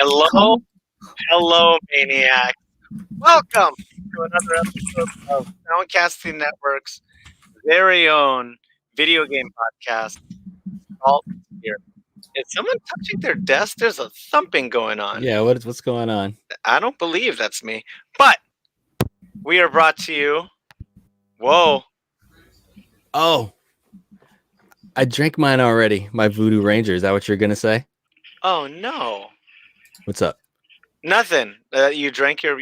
Hello, hello, maniac. Welcome to another episode of Soundcasting Network's very own video game podcast. Salt here. Is someone touching their desk? There's a thumping going on. Yeah, what's going on? I don't believe that's me. But we are brought to you. Whoa. Oh, I drank mine already. My Voodoo Ranger. Is that what you're gonna say? Oh no. What's up? Nothing. You drank your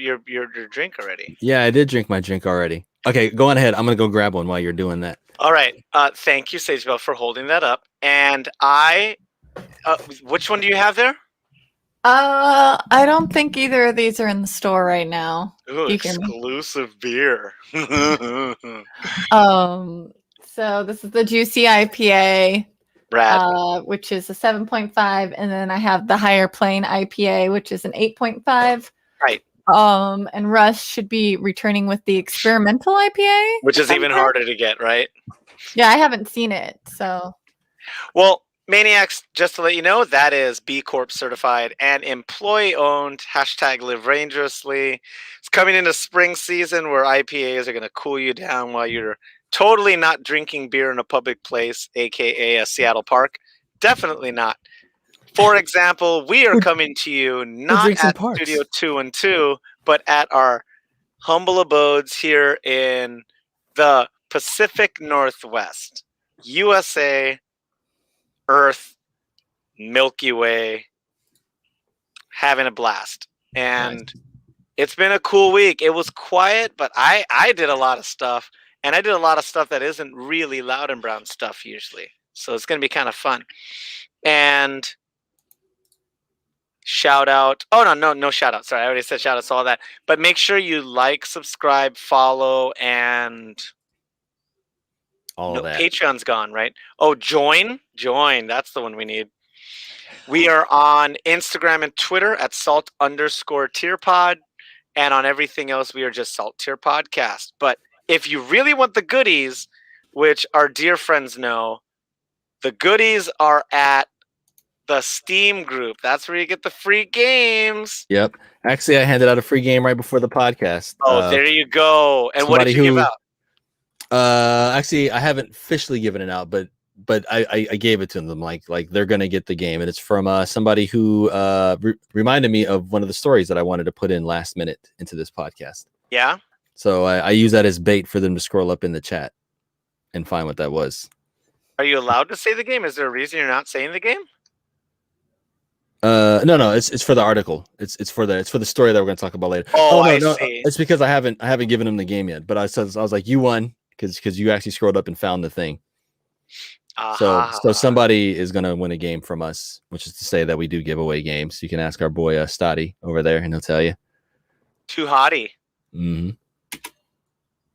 drink already. Yeah, I did drink my drink already. Okay, go on ahead. I'm gonna go grab one while you're doing that. All right. Thank you, Sagebell, for holding that up. And which one do you have there? I don't think either of these are in the store right now. Ooh, exclusive beer. So this is the Juicy IPA, Brad. which is a 7.5, and then I have the Higher Plane IPA, which is an 8.5. Right. And Russ should be returning with the Experimental IPA, which is even harder to get, right? Yeah, I haven't seen it, so. Well, Maniacs, just to let you know, that is B Corp certified and employee owned. #live dangerously. It's coming into spring season where IPAs are going to cool you down while you're totally not drinking beer in a public place, aka a Seattle park. Definitely not. For example, we are coming to you not at Studio 212, but at our humble abodes here in the Pacific Northwest, USA, Earth, Milky Way, having a blast. And it's been a cool week. It was quiet, but I did a lot of stuff. And I did a lot of stuff that isn't really Loud and Brown stuff usually. So it's going to be kind of fun. And shout out. Oh, no shout out. Sorry, I already said shout outs to all that. But make sure you like, subscribe, follow, and all of that. Patreon's gone, right? Oh, join. That's the one we need. We are on Instagram and Twitter at salt_tierpod. And on everything else, we are just Salt Tier Podcast. But if you really want the goodies, which our dear friends know, the goodies are at the Steam group. That's where you get the free games. Yep. Actually, I handed out a free game right before the podcast. Oh, there you go. And what did you give out? Actually, I haven't officially given it out, but I gave it to them. Like they're gonna get the game, and it's from somebody who reminded me of one of the stories that I wanted to put in last minute into this podcast. Yeah. So I use that as bait for them to scroll up in the chat and find what that was. Are you allowed to say the game? Is there a reason you're not saying the game? No, it's for the article. It's for the story that we're gonna talk about later. Oh, I see. It's because I haven't given them the game yet. But I was like, you won because you actually scrolled up and found the thing. So somebody is gonna win a game from us, which is to say that we do give away games. You can ask our boy Stoddy over there, and he'll tell you. Too hotty. Mm-hmm.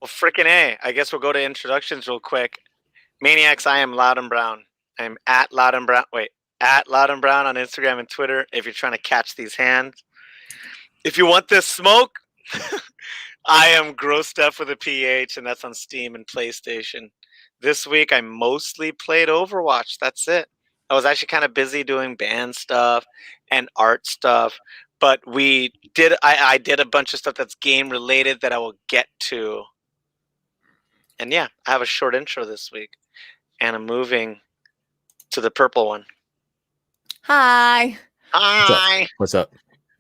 Well, frickin' A. I guess we'll go to introductions real quick. Maniacs, I am Loud and Brown. I'm at Loud and Brown. Wait, at Loud and Brown on Instagram and Twitter if you're trying to catch these hands. If you want this smoke, I am Grossed Up with a PH, and that's on Steam and PlayStation. This week, I mostly played Overwatch. That's it. I was actually kind of busy doing band stuff and art stuff, but I did a bunch of stuff that's game related that I will get to. And yeah, I have a short intro this week, and I'm moving to the purple one. Hi. Hi. What's up?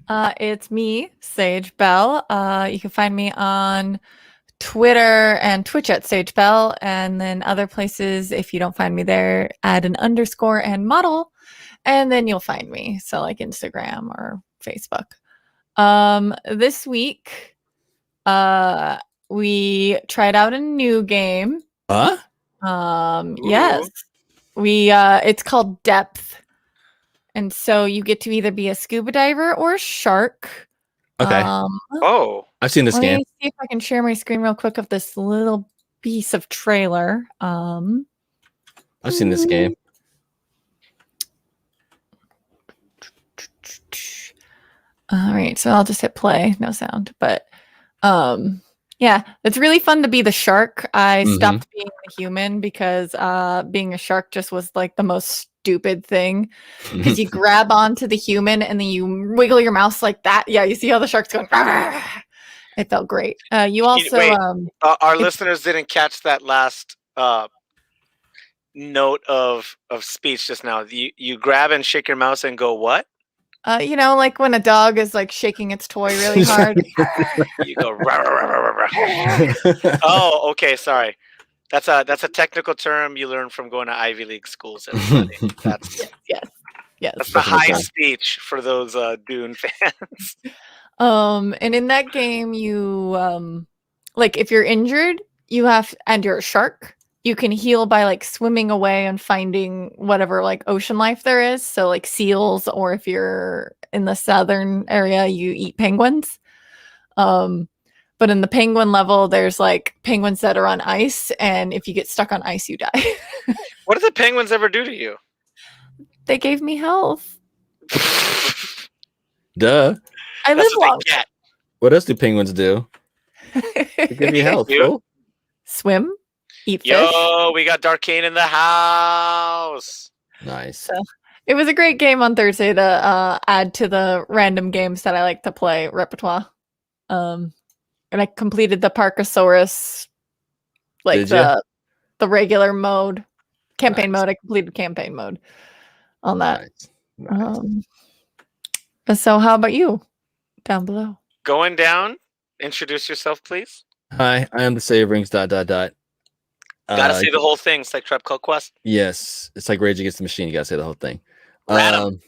It's me, Sage Bell. You can find me on Twitter and Twitch at Sage Bell, and then other places. If you don't find me there, add an underscore and model, and then you'll find me. So like Instagram or Facebook. This week, we tried out a new game. Yes, it's called Depth. And so you get to either be a scuba diver or a shark. Okay. I've seen this game. Let me see if I can share my screen real quick of this little piece of trailer. I've seen this game. All right, so I'll just hit play. No sound, but yeah, it's really fun to be the shark. I stopped being a human because being a shark just was like the most stupid thing because you grab onto the human and then you wiggle your mouse like that. Yeah, you see how the shark's going. It felt great. You also Wait, our listeners didn't catch that last note of speech just now. You grab and shake your mouse and go what? You know, like when a dog is like shaking its toy really hard. You go. Oh, okay. Sorry. That's a technical term you learn from going to Ivy League schools. Everybody. That's yes. That's the high speech for those Dune fans. And in that game, you like if you're injured, and you're a shark, you can heal by like swimming away and finding whatever like ocean life there is. So like seals, or if you're in the southern area, you eat penguins. But in the penguin level, there's like penguins that are on ice, and if you get stuck on ice, you die. What did the penguins ever do to you? They gave me health. Duh. I live long. What else do penguins do? They give you health, bro. Swim, eat fish. Yo, we got Darkane in the house. Nice. So, it was a great game on Thursday to add to the random games that I like to play repertoire. And I completed the Parkosaurus, like the regular mode, campaign mode. I completed campaign mode on that. Nice. So how about you down below? Going down, introduce yourself, please. Hi, I am the Saverings ... Gotta say the whole thing. It's like Tribe Called Quest. Yes, it's like Rage Against the Machine. You gotta say the whole thing. Random.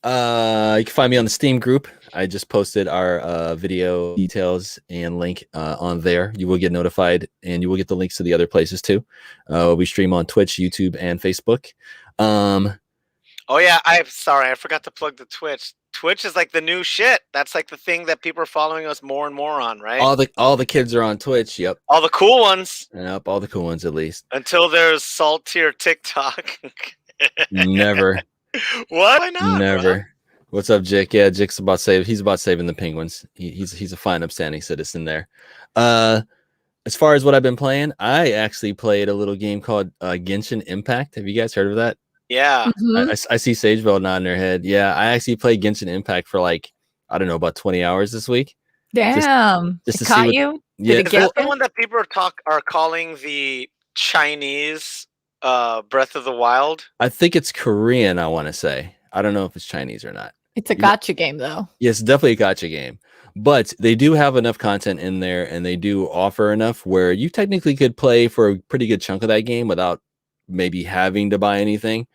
You can find me on the Steam group. I just posted our video details and link on there. You will get notified, and you will get the links to the other places too. We stream on Twitch, YouTube, and Facebook. Oh yeah, I'm sorry, I forgot to plug the Twitch. Twitch is like the new shit. That's like the thing that people are following us more and more on, right? All the kids are on Twitch. Yep. All the cool ones. Yep, all the cool ones at least. Until there's saltier TikTok. Never. What? Why not? Never. Bro? What's up, Jake? Yeah, Jake's about saving the penguins. He's a fine, upstanding citizen there. As far as what I've been playing, I actually played a little game called Genshin Impact. Have you guys heard of that? Yeah. Mm-hmm. I see Sagebell nodding her head. Yeah, I actually played Genshin Impact for like, I don't know, about 20 hours this week. Damn. Just to caught see you? Yeah. Is that the one that people are calling the Chinese Breath of the Wild? I think it's Korean, I want to say. I don't know if it's Chinese or not. It's a gacha game, though. Yes, definitely a gacha game. But they do have enough content in there, and they do offer enough where you technically could play for a pretty good chunk of that game without maybe having to buy anything.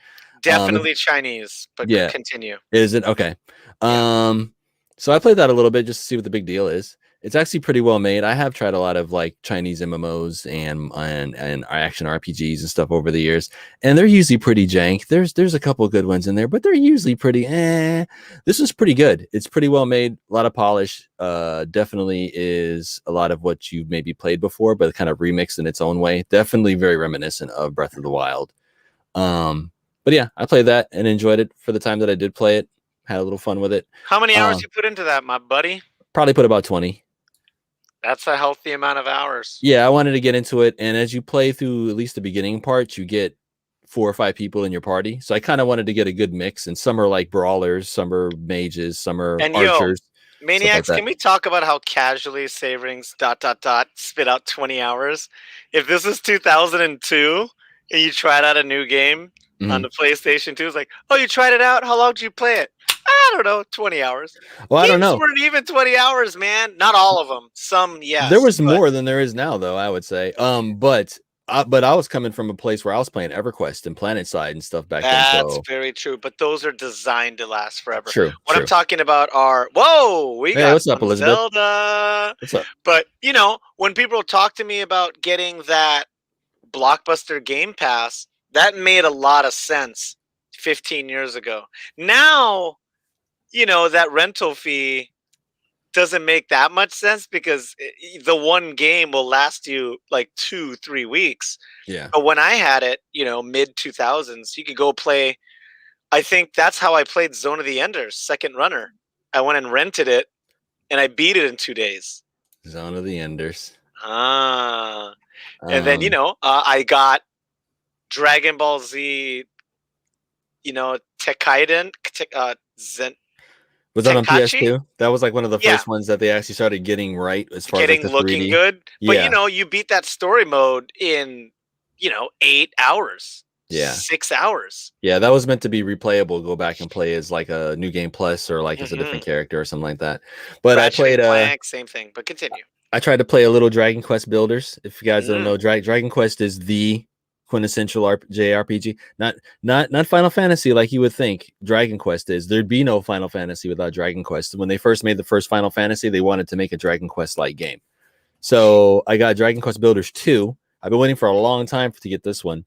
Definitely Chinese, but yeah. Continue. Is it? Okay. Yeah. So I played that a little bit just to see what the big deal is. It's actually pretty well made. I have tried a lot of like Chinese MMOs and action RPGs and stuff over the years, and they're usually pretty jank. There's a couple of good ones in there, but they're usually pretty This is pretty good. It's pretty well made, a lot of polish. Definitely is a lot of what you've maybe played before, but kind of remixed in its own way. Definitely very reminiscent of Breath of the Wild. But yeah, I played that and enjoyed it for the time that I did play it. Had a little fun with it. How many hours you put into that, my buddy? Probably put about 20. That's a healthy amount of hours. Yeah, I wanted to get into it. And as you play through at least the beginning part, you get 4 or 5 people in your party. So I kind of wanted to get a good mix. And some are like brawlers, some are mages, some are archers. Maniacs, can we talk about how casually Saverings ... spit out 20 hours? If this is 2002 and you tried out a new game on the PlayStation 2, it's like, oh, you tried it out? How long did you play it? I don't know, 20 hours. Well, I don't know. Weren't even 20 hours, man. Not all of them. Some, yes. There was more than there is now, though, I would say. But I was coming from a place where I was playing EverQuest and PlanetSide and stuff back then. That's very true. But those are designed to last forever. True. What I'm talking about are got what's up, Elizabeth? Zelda. What's up? But when people talk to me about getting that Blockbuster Game Pass, that made a lot of sense 15 years ago. Now, that rental fee doesn't make that much sense because the one game will last you like 2-3 weeks. Yeah. But when I had it, mid 2000s, you could go play. I think that's how I played Zone of the Enders, Second Runner. I went and rented it and I beat it in 2 days. Zone of the Enders. And then, I got Dragon Ball Z Tekkaiden, Zen. Was that on Tenkaichi? PS2? That was like one of the first ones that they actually started getting right as far as like the 3D. Looking good. Yeah. But you beat that story mode in 8 hours. Yeah. 6 hours. Yeah, that was meant to be replayable. Go back and play as like a new game plus or like as a different character or something like that. But Ratchet I played Clank, same thing. But continue. I tried to play a little Dragon Quest Builders. If you guys don't know, Dragon Quest is the quintessential JRPG. Not Final Fantasy like you would think Dragon Quest is. There'd be no Final Fantasy without Dragon Quest. When they first made the first Final Fantasy, they wanted to make a Dragon Quest like game. So I got Dragon Quest Builders 2. I've been waiting for a long time to get this one.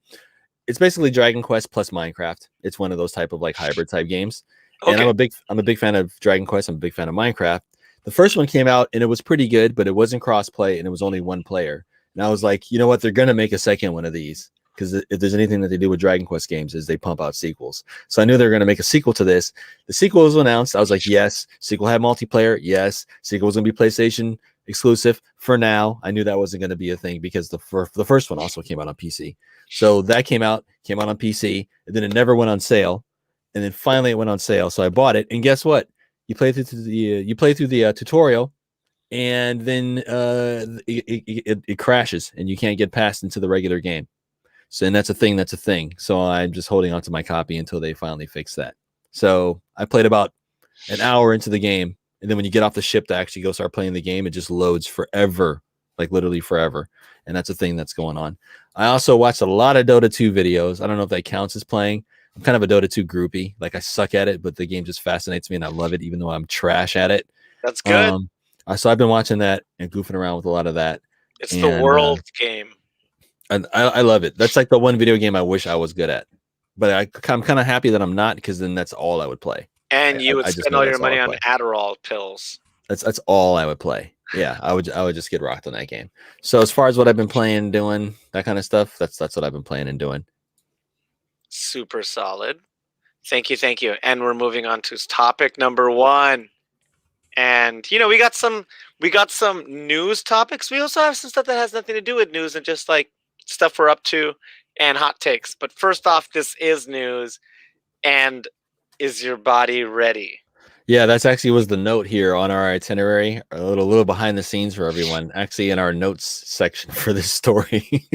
It's basically Dragon Quest plus Minecraft. It's one of those type of like hybrid type games. Okay. And I'm a big fan of Dragon Quest. I'm a big fan of Minecraft. The first one came out and it was pretty good, but it wasn't cross-play and it was only one player. And I was like, you know what? They're going to make a second one of these because if there's anything that they do with Dragon Quest games is they pump out sequels. So I knew they were going to make a sequel to this. The sequel was announced. I was like, yes. Sequel had multiplayer. Yes. Sequel was going to be PlayStation exclusive for now. I knew that wasn't going to be a thing because the first one also came out on PC. So that came out on PC, and then it never went on sale. And then finally it went on sale. So I bought it. And guess what? You play through the tutorial, and then it crashes, and you can't get past into the regular game. So, and that's a thing. So I'm just holding on to my copy until they finally fix that. So I played about an hour into the game, and then when you get off the ship to actually go start playing the game, it just loads forever, like literally forever. And that's a thing that's going on. I also watched a lot of Dota 2 videos. I don't know if that counts as playing. I'm kind of a Dota 2 groupie. Like I suck at it, but the game just fascinates me and I love it, even though I'm trash at it. That's good. So I've been watching that and goofing around with a lot of that. It's the world game. And I love it. That's like the one video game I wish I was good at. But I'm kind of happy that I'm not, because then that's all I would play. And you would spend all your money on Adderall pills. That's all I would play. Yeah, I would just get rocked on that game. So as far as what I've been playing, doing that kind of stuff, that's what I've been playing and doing. Super solid. Thank you. And we're moving on to topic number 1. And we got some news topics. We also have some stuff that has nothing to do with news and just like stuff we're up to and hot takes. But first off, this is news. And is your body ready? Yeah, that's actually was the note here on our itinerary. A little behind the scenes for everyone. Actually, in our notes section for this story,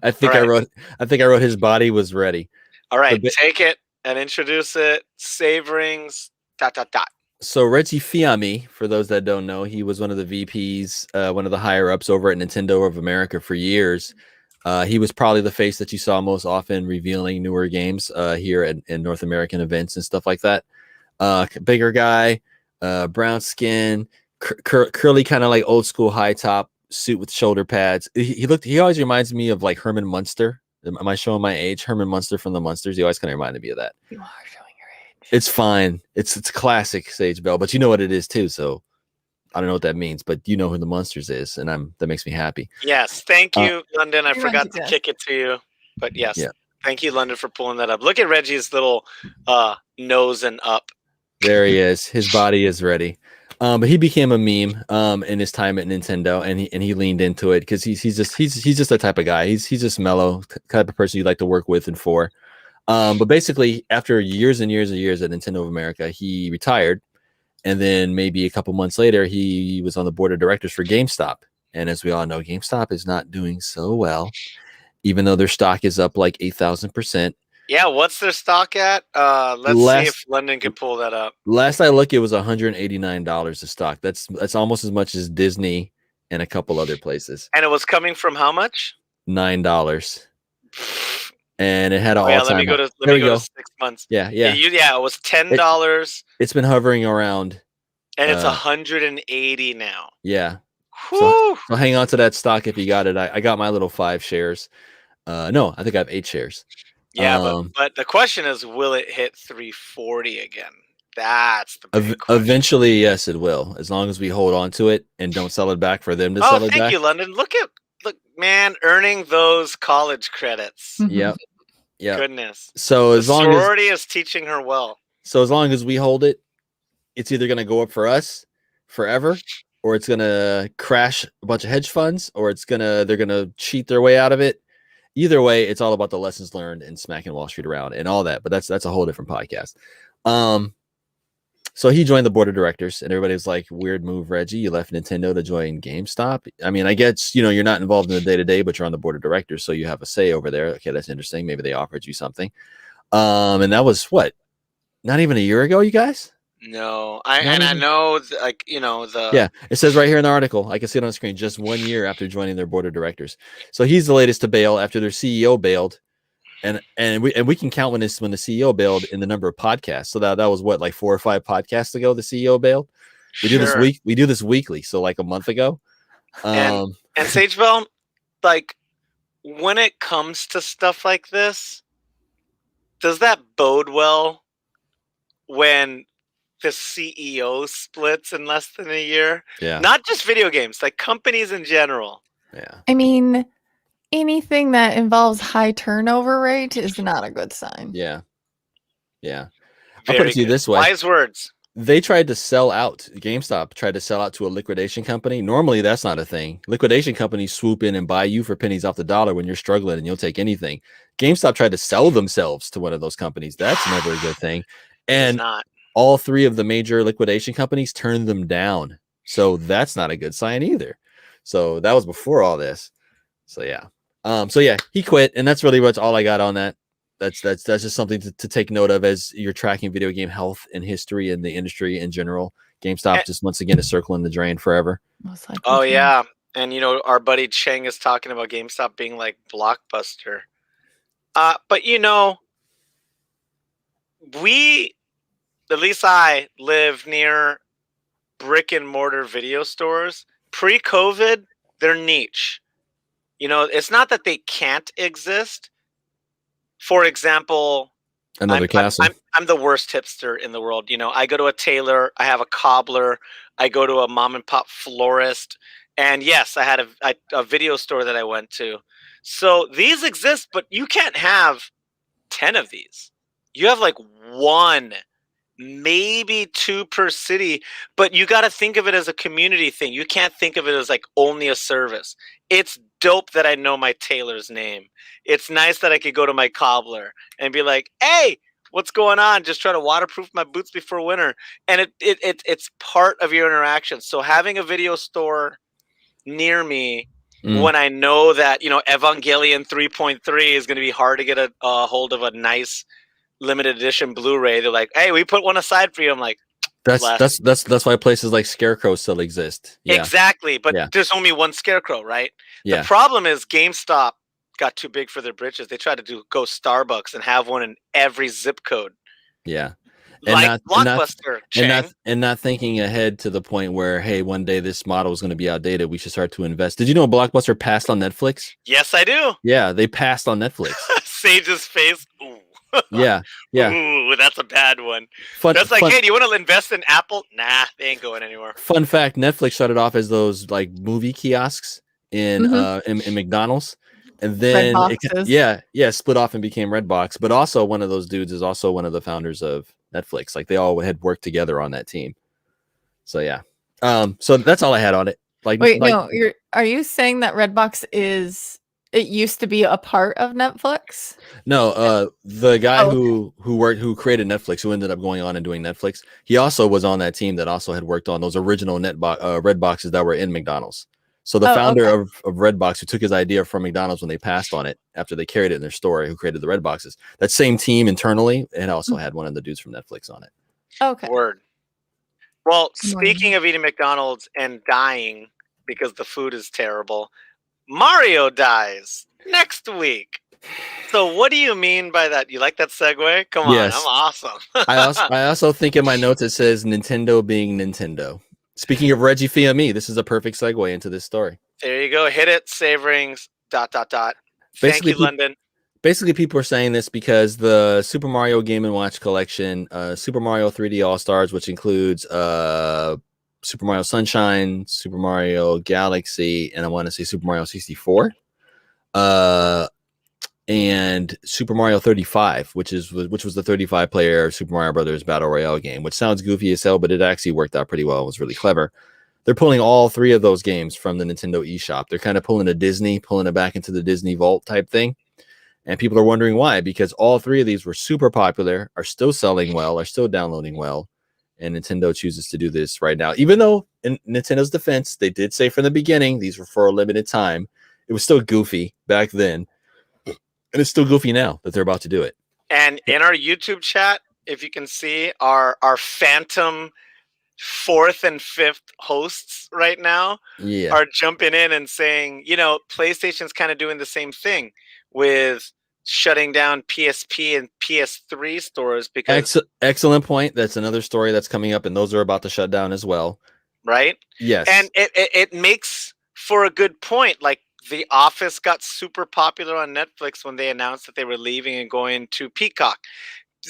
I think I wrote his body was ready. All right, take it and introduce it. Save rings. ... So Reggie Fils-Aimé, for those that don't know, he was one of the VPs, one of the higher ups over at Nintendo of America for years. He was probably the face that you saw most often revealing newer games here in North American events and stuff like that. Bigger guy, brown skin, curly, kind of like old school high top suit with shoulder pads. He always reminds me of like Herman Munster. Am I showing my age? Herman Munster from the Munsters. He always kind of reminded me of that. You are showing your age. It's fine. It's classic Sage Bell, but you know what it is too. So I don't know what that means, but you know who the Munsters is, and that makes me happy. Yes, thank you, London. I forgot to kick it to you, but yes, thank you, London, for pulling that up. Look at Reggie's little nose and up. There he is. His body is ready. But he became a meme in his time at Nintendo, and he leaned into it because he's just that type of guy. He's just mellow, type of person you like to work with and for. But basically, after years and years and years at Nintendo of America, he retired, and then maybe a couple months later, he was on the board of directors for GameStop. And as we all know, GameStop is not doing so well, even though their stock is up like 8,000%. Yeah, what's their stock at? Let's see if London can pull that up. Last I looked, it was $189 a stock. That's almost as much as Disney and a couple other places. And it was coming from how much? $9. And it had an all-time. Let me go to 6 months. Yeah. It was $10. It's been hovering around. And it's 180 now. Yeah. So hang on to that stock if you got it. I got my little 5 shares. No, I think I have 8 shares. Yeah, but the question is, will it hit 340 again? That's the big question. Eventually, yes, it will. As long as we hold on to it and don't sell it back for them to sell it back. Thank you, London. Look, man, earning those college credits. Yep. Goodness. So as long as sorority is teaching her well. So as long as we hold it, it's either going to go up for us forever, or it's going to crash a bunch of hedge funds, or they're going to cheat their way out of it. either way, it's all about the lessons learned and smacking Wall Street around and all that. But that's a whole different podcast. So he joined the board of directors, and everybody was like, "Weird move, Reggie. You left Nintendo to join GameStop." I mean, I guess you're not involved in the day to day, but you're on the board of directors, so you have a say over there. Okay, that's interesting. Maybe they offered you something. And that was what? Not even a year ago, you guys? No, I know, Yeah, it says right here in the article. I can see it on the screen. Just 1 year after joining their board of directors, so he's the latest to bail after their CEO bailed. And we can count when the CEO bailed in the number of podcasts. So that was what, like 4 or 5 podcasts ago the CEO bailed. We do this week. We do this weekly. So like a month ago. And Sage Bell, like when it comes to stuff like this, does that bode well when the CEO splits in less than a year? Yeah. Not just video games, like companies in general. Yeah. I mean, anything that involves high turnover rate is not a good sign. Yeah. Yeah. I'll put it to you this way. Wise words. They tried to sell out. GameStop tried to sell out to a liquidation company. Normally, that's not a thing. Liquidation companies swoop in and buy you for pennies off the dollar when you're struggling, and you'll take anything. GameStop tried to sell themselves to one of those companies. That's never a good thing. And all 3 of the major liquidation companies turned them down. So that's not a good sign either. So that was before all this. So yeah. He quit, and that's really what's all I got on that. That's just something to take note of as you're tracking video game health and history in the industry in general. GameStop just once again is circling the drain forever. Oh yeah, and our buddy Cheng is talking about GameStop being like Blockbuster. But at least I live near brick and mortar video stores. Pre-COVID, they're niche. It's not that they can't exist. For example, another castle. I'm the worst hipster in the world. I go to a tailor, I have a cobbler, I go to a mom and pop florist, and yes, I had a video store that I went to. So these exist, but you can't have 10 of these. You have like 1, maybe 2 per city, but you got to think of it as a community thing. You can't think of it as like only a service. It's dope that I know my tailor's name. It's nice that I could go to my cobbler and be like, "Hey, what's going on? Just trying to waterproof my boots before winter." And it's part of your interaction. So having a video store near me when I know that Evangelion 3.3 is going to be hard to get a hold of a nice limited edition Blu-ray. They're like, "Hey, we put one aside for you." I'm like, that's why places like Scarecrow still exist. Yeah. Exactly, but there's only one Scarecrow, right? Yeah. The problem is GameStop got too big for their britches. They tried to go Starbucks and have one in every zip code. Yeah. And Blockbuster, and not thinking ahead to the point where, hey, one day this model is going to be outdated. We should start to invest. Did you know Blockbuster passed on Netflix? Yes, I do. Yeah, they passed on Netflix. Sage's face. Ooh. Yeah. Ooh, that's a bad one. That's like, hey, do you want to invest in Apple? Nah, they ain't going anywhere. Fun fact: Netflix started off as those like movie kiosks in McDonald's, and then split off and became Redbox. But also, one of those dudes is also one of the founders of Netflix. Like they all had worked together on that team. So yeah. So that's all I had on it. Are you saying that Redbox it used to be a part of Netflix? No, the guy who created Netflix, who ended up going on and doing Netflix, he also was on that team that also had worked on those original Redboxes that were in McDonald's. So the founder of Redbox, who took his idea from McDonald's when they passed on it after they carried it in their store, who created the Redboxes, that same team internally, it also had one of the dudes from Netflix on it. Okay. Word. Well, speaking of eating McDonald's and dying because the food is terrible, Mario dies next week. So what do you mean by that? You like that segue? Come on, I'm awesome. I also think in my notes it says Nintendo being Nintendo. Speaking of Reggie Fils-Aimé, this is a perfect segue into this story. There you go. Hit it. Save rings. ... Thank you, London. Basically, people are saying this because the Super Mario Game & Watch collection, Super Mario 3D All-Stars, which includes Super Mario Sunshine, Super Mario Galaxy, and I want to say Super Mario 64, and Super Mario 35, which was the 35-player Super Mario Brothers Battle Royale game, which sounds goofy as hell, but it actually worked out pretty well. It was really clever. They're pulling all 3 of those games from the Nintendo eShop. They're kind of pulling a Disney, pulling it back into the Disney Vault type thing. And people are wondering why, because all 3 of these were super popular, are still selling well, are still downloading well. And Nintendo chooses to do this right now. Even though in Nintendo's defense, they did say from the beginning, these were for a limited time. It was still goofy back then. And it's still goofy now that they're about to do it. And in our YouTube chat, if you can see, our phantom 4th and 5th hosts right now are jumping in and saying, PlayStation's kind of doing the same thing with shutting down PSP and PS3 stores because excellent point. That's another story that's coming up, and those are about to shut down as well. Right? Yes. And it makes for a good point. Like The Office got super popular on Netflix when they announced that they were leaving and going to Peacock.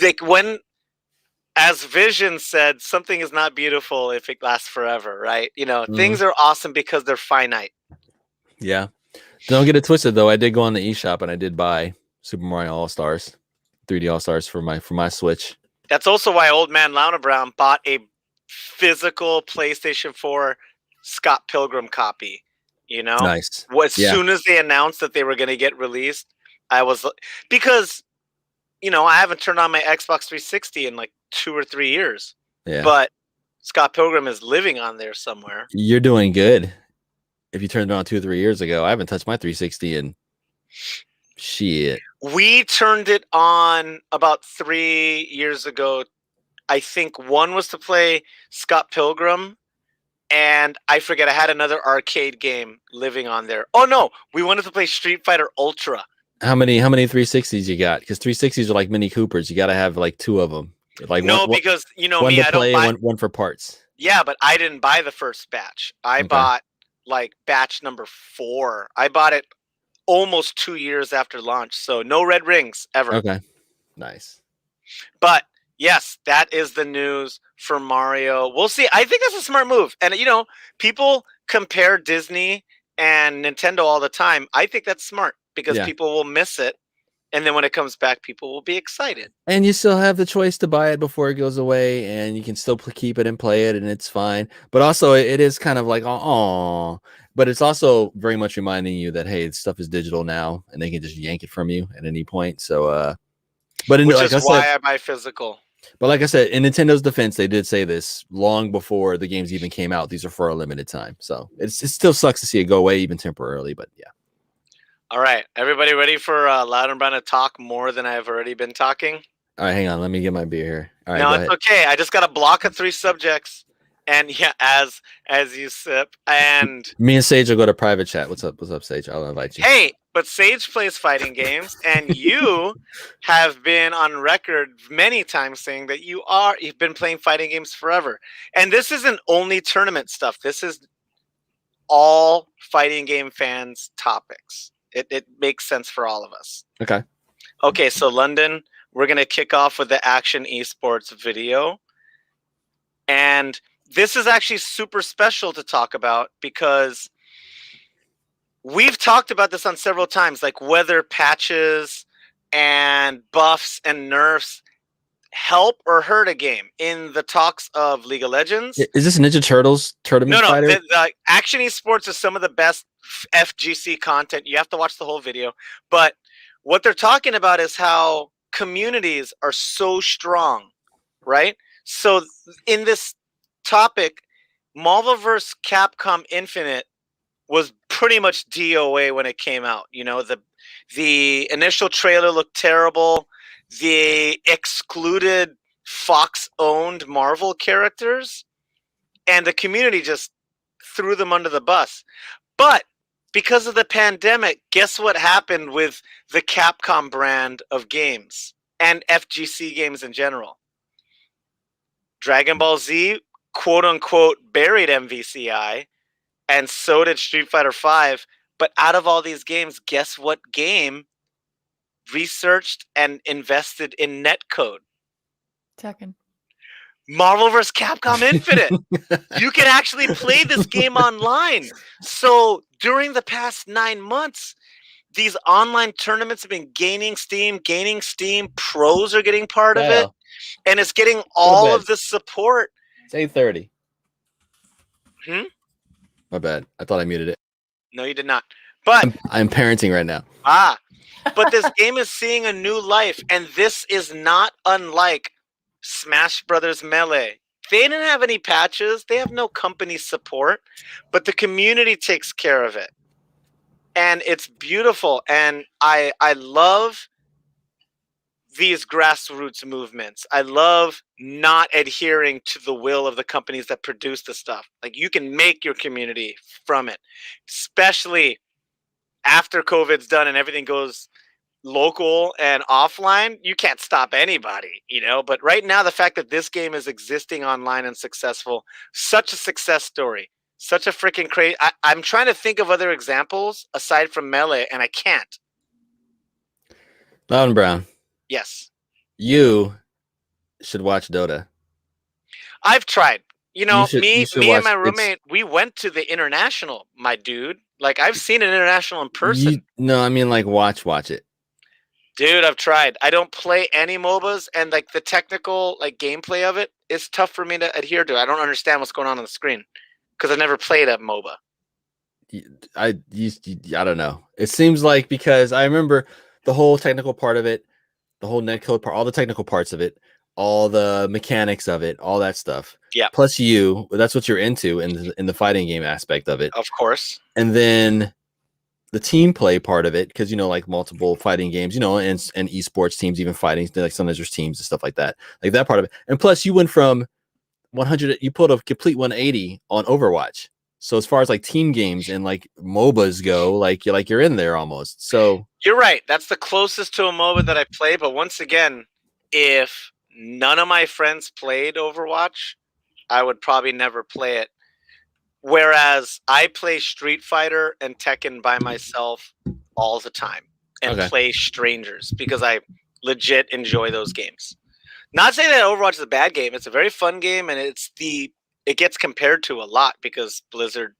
Like as Vision said, something is not beautiful if it lasts forever, right? Things are awesome because they're finite. Yeah. Don't get it twisted though. I did go on the eShop and I did buy Super Mario All-Stars, 3D All-Stars for my Switch. That's also why old man Lana Brown bought a physical PlayStation 4 Scott Pilgrim copy. Nice. As soon as they announced that they were going to get released, because I haven't turned on my Xbox 360 in like 2 or 3 years. Yeah. But Scott Pilgrim is living on there somewhere. You're doing good. If you turned it on 2 or 3 years ago, I haven't touched my 360 in shit. We turned it on about 3 years ago. I think one was to play Scott Pilgrim, and I forget, I had another arcade game living on there. Oh no, we wanted to play Street Fighter Ultra. How many 360s you got? Because 360s are like Mini Coopers. You got to have like 2 of them. Like because one me, to I play, don't buy one for parts. Yeah, but I didn't buy the first batch. I bought like batch number 4. I bought it almost 2 years after launch, so no red rings ever. Okay, nice. But yes, that is the news for Mario. We'll see. I think that's a smart move. And people compare Disney and Nintendo all the time. I think that's smart because people will miss it. And then when it comes back, people will be excited. And you still have the choice to buy it before it goes away, and you can still keep it and play it, and it's fine. But also, it is kind of like, oh, but it's also very much reminding you that, hey, stuff is digital now, and they can just yank it from you at any point. So, which is why I buy physical. But like I said, in Nintendo's defense, they did say this long before the games even came out. These are for a limited time. So it still sucks to see it go away, even temporarily, but yeah. All right, everybody ready for Loud and Brown to talk more than I've already been talking? All right, hang on. Let me get my beer here. All right, no, it's okay. I just got a block of 3 subjects, and yeah, as you sip, and me and Sage will go to private chat. What's up, Sage? I'll invite you. Hey, but Sage plays fighting games, and you have been on record many times saying that you've been playing fighting games forever, and this isn't only tournament stuff. This is all fighting game fans' topics. It makes sense for all of us. Okay, so London, we're going to kick off with the Action Esports video. And this is actually super special to talk about because we've talked about this on several times, like whether patches and buffs and nerfs help or hurt a game in the talks of League of Legends. Is this Ninja Turtles tournament fighter? No, the Action Esports is some of the best FGC content. You have to watch the whole video. But what they're talking about is how communities are so strong, right? So in this topic, Marvel vs. Capcom Infinite was pretty much DOA when it came out. The initial trailer looked terrible. They excluded Fox-owned Marvel characters, and the community just threw them under the bus. But because of the pandemic, guess what happened with the Capcom brand of games and FGC games in general? Dragon Ball Z, quote-unquote, buried MVCI, and so did Street Fighter V. But out of all these games, guess what game researched and invested in netcode? Tekken. Marvel vs. Capcom Infinite. You can actually play this game online. So during the past 9 months, these online tournaments have been gaining steam. Pros are getting part of it. And it's getting all of the support. It's 8:30. My bad. I thought I muted it. No, you did not. But I'm parenting right now. But this game is seeing a new life, and this is not unlike Smash Brothers Melee. They didn't have any patches. They have no company support, but the community takes care of it. And it's beautiful. And I love these grassroots movements. I love not adhering to the will of the companies that produce the stuff. Like, you can make your community from it, especially after COVID's done and everything goes local and offline. You can't stop anybody, but right now, the fact that this game is existing online and successful, such a success story, such a freaking crazy. I'm trying to think of other examples aside from Melee, and I can't. Loud and Brown. Yes. You should watch Dota. I've tried. Me and my roommate, we went to the international, my dude. Like, I've seen an international in person. I mean, like, watch it. Dude, I've tried. I don't play any MOBAs, and like the technical gameplay of it is tough for me to adhere to. I don't understand what's going on the screen because I've never played a MOBA. I don't know. It seems like, because I remember the whole technical part of it, the whole netcode part, all the technical parts of it, all the mechanics of it, all that stuff. Yeah. Plus that's what you're into in the fighting game aspect of it. Of course. And then the team play part of it, because like multiple fighting games, and esports teams even fighting, like sometimes there's teams and stuff like that part of it. And plus you went from 100, you pulled a complete 180 on Overwatch. So as far as like team games and like MOBAs go, you're in there almost. So you're right. That's the closest to a MOBA that I play. But once again, if none of my friends played Overwatch, I would probably never play it. Whereas I play Street Fighter and Tekken by myself all the time and play strangers because I legit enjoy those games. Not saying that Overwatch is a bad game. It's a very fun game, and it gets compared to a lot because Blizzard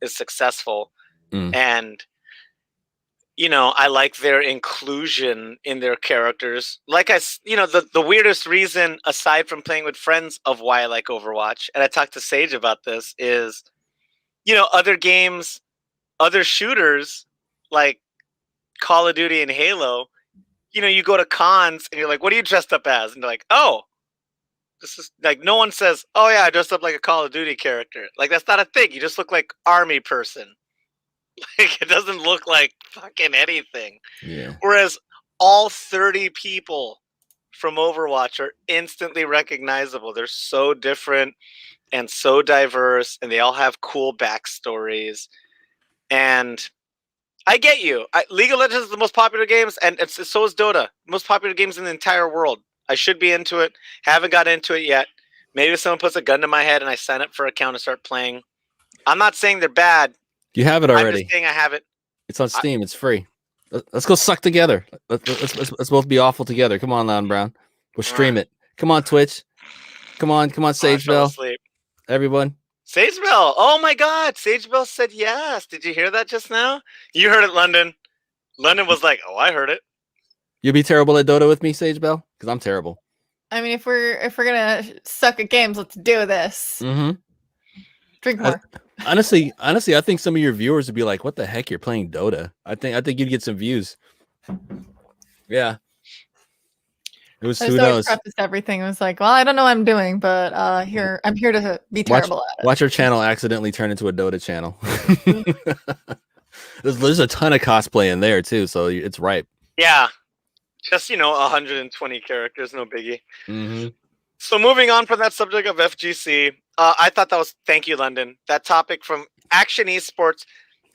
is successful. And, I like their inclusion in their characters. Like the weirdest reason, aside from playing with friends, of why I like Overwatch, and I talked to Sage about this, is other games, other shooters like Call of Duty and Halo, you go to cons and you're like, what are you dressed up as? And they're like, oh, this is like, no one says, oh yeah, I dressed up like a Call of Duty character. Like, that's not a thing. You just look like army person. Like, it doesn't look like fucking anything. Yeah. Whereas all 30 people from Overwatch are instantly recognizable. They're so different and so diverse, and they all have cool backstories. And I get you. League of Legends is the most popular games, and so is Dota. Most popular games in the entire world. I should be into it. Haven't got into it yet. Maybe if someone puts a gun to my head and I sign up for an account and start playing. I'm not saying they're bad. You have it already. I'm just saying I have it. It's on Steam. It's free. Let's go suck together. Let's both be awful together. Come on, Loud Brown. We'll stream it. Come on, Twitch. Come on, Sage Bell. Everyone. Sage Bell. Oh my God. Sage Bell said yes. Did you hear that just now? You heard it, London. London was like, oh, I heard it. You'll be terrible at Dota with me, Sage Bell? Because I'm terrible. I mean, if we're gonna suck at games, let's do this. Mm-hmm. Drink more. Honestly, I think some of your viewers would be like, "What the heck? You're playing Dota?" I think you'd get some views. Yeah. It was. Who knows? Prefaced everything. It was like, well, I don't know what I'm doing, but I'm here to be terrible at it. Watch our channel accidentally turn into a Dota channel. There's a ton of cosplay in there too, so it's ripe. Yeah. Just 120 characters, no biggie. Mm-hmm. So moving on from that subject of FGC, I thought that was, thank you, London. That topic from Action Esports.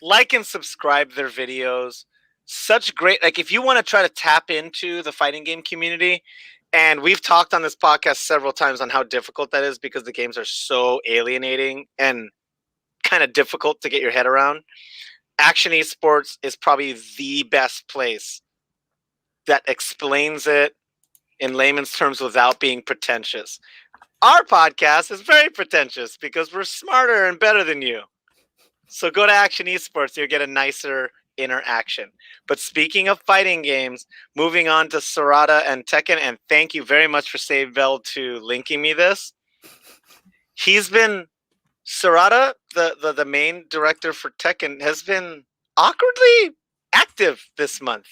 Like and subscribe their videos. Such great, like, if you want to try to tap into the fighting game community, and we've talked on this podcast several times on how difficult that is because the games are so alienating and kind of difficult to get your head around. Action Esports is probably the best place that explains it in layman's terms without being pretentious. Our podcast is very pretentious because we're smarter and better than you. So go to Action Esports, you'll get a nicer interaction. But speaking of fighting games, moving on to Sarada and Tekken, and thank you very much for Save Bell to linking me this. He's been Sarada, the main director for Tekken, has been awkwardly active this month.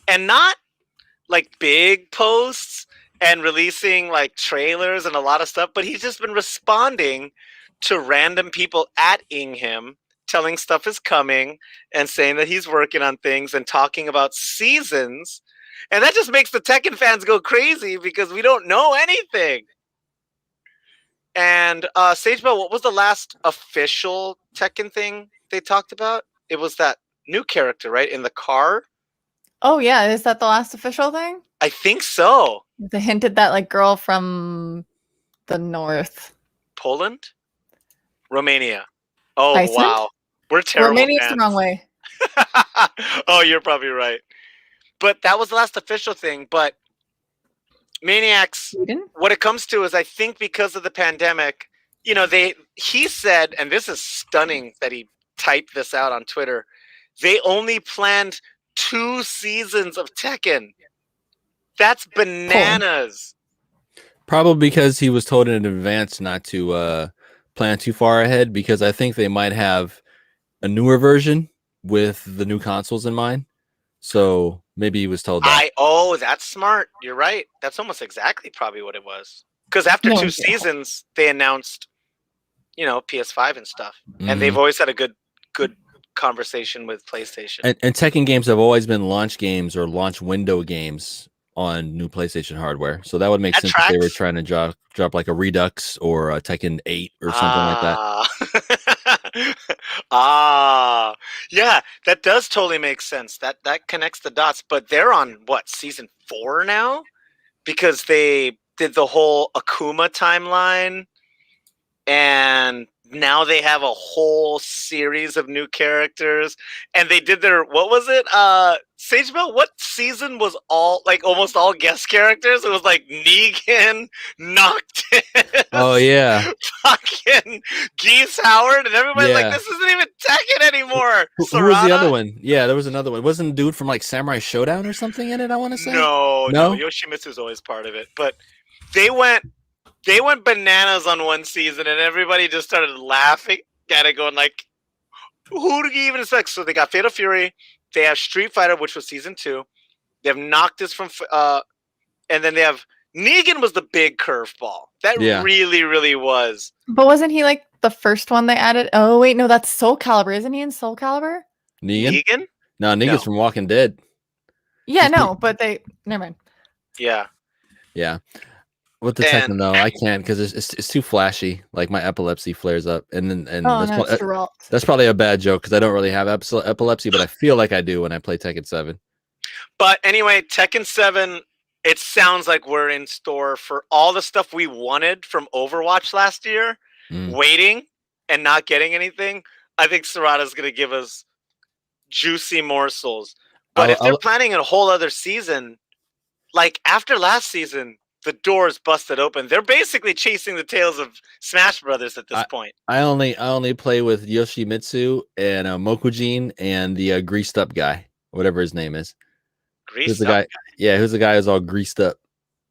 And not like big posts and releasing like trailers and a lot of stuff, but he's just been responding to random people @ing him, telling stuff is coming and saying that he's working on things and talking about seasons. And that just makes the Tekken fans go crazy because we don't know anything. And Sagebell, what was the last official Tekken thing they talked about? It was that new character, right? In the car? Oh, yeah. Is that the last official thing? I think so. They hinted that like girl from the north. Poland? Romania. Oh, Iceland? wow. We're terrible Romania's fans. the wrong way. Oh, you're probably right. But that was the last official thing. But Maniacs, Sweden? what it comes to is I think because of the pandemic, you know, he said, and this is stunning that he typed this out on Twitter, they only planned 2 seasons of Tekken. That's bananas. Probably because he was told in advance not to plan too far ahead, because I think they might have a newer version with the new consoles in mind. So maybe he was told that. That's smart. You're right. That's almost exactly probably what it was. Because after 2 seasons, they announced, you know, PS5 and stuff. Mm-hmm. And they've always had a good conversation with PlayStation. And Tekken games have always been launch games or launch window games on new PlayStation hardware. So that would make sense if they were trying to drop like a Redux or a Tekken 8 or something like that. Yeah, that does totally make sense. That connects the dots. But they're on what, season 4 now? Because they did the whole Akuma timeline, and now they have a whole series of new characters, and they did their, what was it? Sagebell, what season was almost all guest characters? It was like Negan, Noctis. Oh yeah. Fucking Geese Howard, and everybody's like, this isn't even Tekken anymore. Who was the other one? Yeah, there was another one. Wasn't the dude from like Samurai Showdown or something in it, I want to say? No. Yoshimitsu's always part of it. But they went bananas on one season, and everybody just started laughing at it, going like, who do you even expect? So they got Fatal Fury, they have Street Fighter, which was season 2, they have Noctis from and then they have Negan was the big curveball. That really, really was. But wasn't he like the first one they added? Oh wait, no, that's Soul Calibur. Isn't he in Soul Calibur? Negan? No, Negan's from Walking Dead. Yeah, no, but never mind. Yeah. With the Tekken though, I can't, because it's too flashy. Like my epilepsy flares up, and that's probably a bad joke because I don't really have epilepsy, but I feel like I do when I play Tekken 7. But anyway, Tekken 7, it sounds like we're in store for all the stuff we wanted from Overwatch last year, waiting and not getting anything. I think Sarada's going to give us juicy morsels. But if they're planning a whole other season, like after last season, the doors busted open. They're basically chasing the tails of Smash Brothers at this point. I only play with Yoshimitsu and Mokujin and the greased up guy, whatever his name is. Greased up guy? Yeah, who's the guy who's all greased up?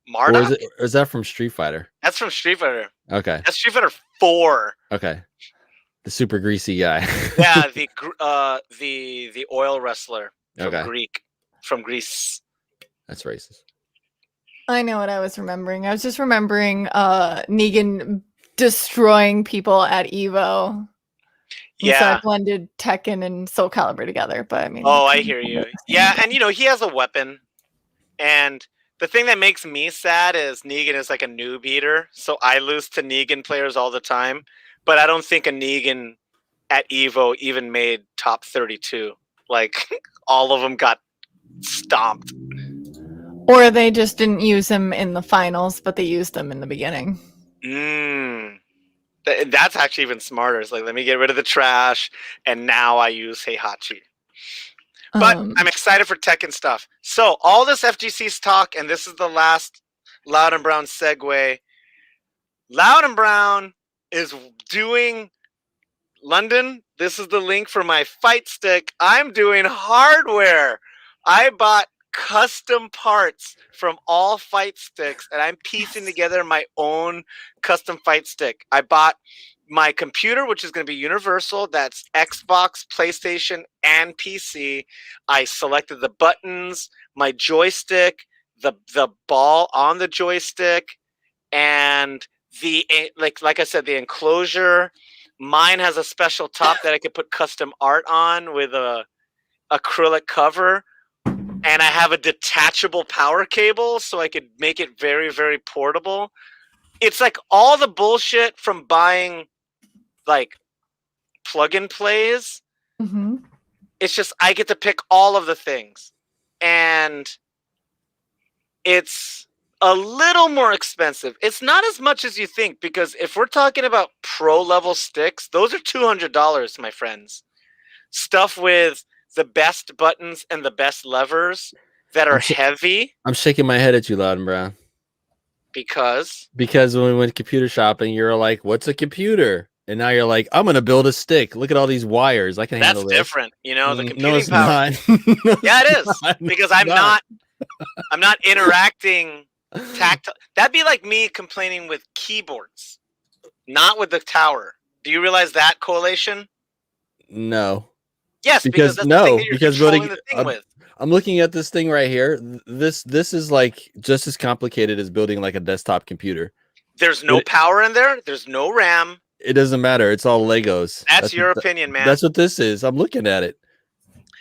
Marduk? Or is that from Street Fighter? That's from Street Fighter. Okay. That's Street Fighter 4. Okay. The super greasy guy. Yeah, the oil wrestler from Greece. That's racist. I know what I was remembering. I was just remembering Negan destroying people at Evo. Yeah. So I blended Tekken and Soul Calibur together, but I mean. Oh, I hear you. Yeah, and he has a weapon. And the thing that makes me sad is Negan is like a noob eater, so I lose to Negan players all the time. But I don't think a Negan at Evo even made top 32. Like, all of them got stomped. Or they just didn't use him in the finals, but they used them in the beginning. That's actually even smarter. It's like, let me get rid of the trash, and now I use Heihachi. But I'm excited for Tekken stuff. So all this FGC's talk, and this is the last Loud and Brown segue. Loud and Brown is doing London. This is the link for my fight stick. I'm doing hardware. I bought custom parts from all fight sticks, and I'm piecing together my own custom fight stick. I bought my computer, which is going to be universal. That's Xbox, PlayStation, and PC. I selected the buttons, my joystick, the ball on the joystick, and the like I said, the enclosure. Mine has a special top that I could put custom art on with a acrylic cover. And I have a detachable power cable, so I could make it very, very portable. It's like all the bullshit from buying like plug-and plays. Mm-hmm. It's just I get to pick all of the things, and it's a little more expensive. It's not as much as you think, because if we're talking about pro level sticks, those are $200, my friends. Stuff with the best buttons and the best levers that are heavy. I'm shaking my head at you, Loud and Brown. Because when we went computer shopping, you're like, "What's a computer?" And now you're like, "I'm gonna build a stick. Look at all these wires. I can handle this." That's different, the computing no, it's power. Not. Yeah, it is, because I'm not interacting tactile. That'd be like me complaining with keyboards, not with the tower. Do you realize that correlation? No. Yes, because that's the thing that you're controlling the thing with. I'm looking at this thing right here. This is like just as complicated as building like a desktop computer. There's no power in there. There's no RAM. It doesn't matter. It's all Legos. That's your opinion, man. That's what this is. I'm looking at it.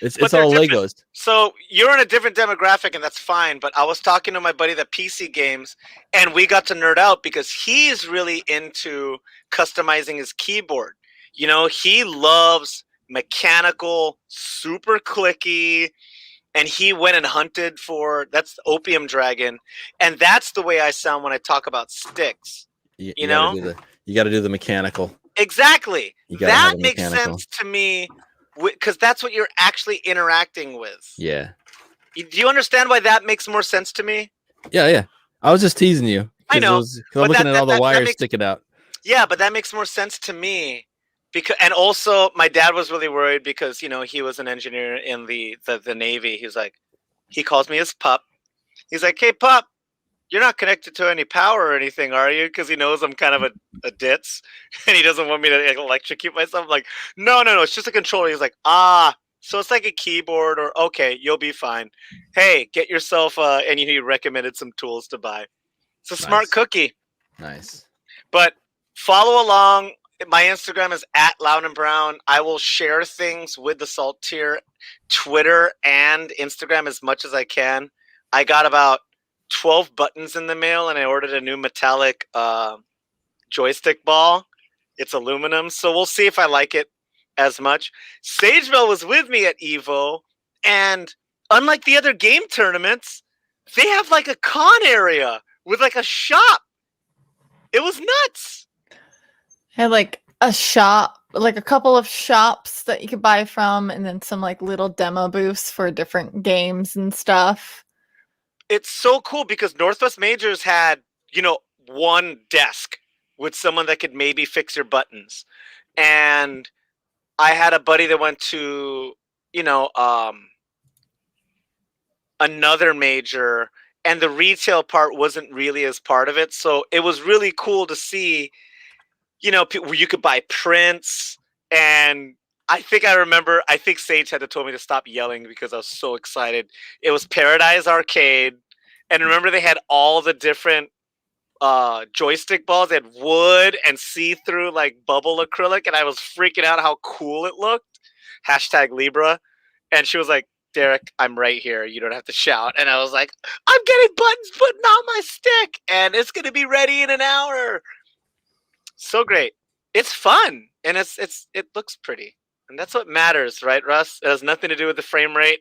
It's all Legos. So you're in a different demographic, and that's fine. But I was talking to my buddy that PC games, and we got to nerd out because he's really into customizing his keyboard. He loves mechanical, super clicky, and he went and hunted for that's Opium Dragon, and that's the way I sound when I talk about sticks. You know, you got to do the mechanical. Exactly. That makes sense to me. Because that's what you're actually interacting with. Yeah. Do you understand why that makes more sense to me? Yeah. I was just teasing you. I know. I'm looking at all the wires sticking out. Yeah, but that makes more sense to me. And also, my dad was really worried because, he was an engineer in the Navy. He calls me his pup. He's like, "Hey, pup, you're not connected to any power or anything, are you?" Because he knows I'm kind of a ditz, and he doesn't want me to electrocute myself. I'm like, no, it's just a controller. He's like, so it's like a keyboard, or okay, you'll be fine. Hey, get yourself and he recommended some tools to buy. It's a smart cookie. Nice. But follow along. My Instagram is @LoudandBrown. I will share things with the Salt Tier, Twitter and Instagram as much as I can. I got about 12 buttons in the mail, and I ordered a new metallic joystick ball. It's aluminum, so we'll see if I like it as much. Sagebell was with me at Evo, and unlike the other game tournaments, they have like a con area with like a shop. It was nuts. Had like a shop, like a couple of shops that you could buy from, and then some like little demo booths for different games and stuff. It's so cool because Northwest Majors had, one desk with someone that could maybe fix your buttons. And I had a buddy that went to, another major, and the retail part wasn't really as part of it. So it was really cool to see, where you could buy prints. And I think Sage had to tell me to stop yelling because I was so excited. It was Paradise Arcade. And remember, they had all the different joystick balls. They had wood and see-through like bubble acrylic. And I was freaking out how cool it looked. #Libra. And she was like, "Derek, I'm right here. You don't have to shout." And I was like, "I'm getting buttons putting on my stick, and it's going to be ready in an hour." So great. It's fun, and it looks pretty. And that's what matters, right, Russ? It has nothing to do with the frame rate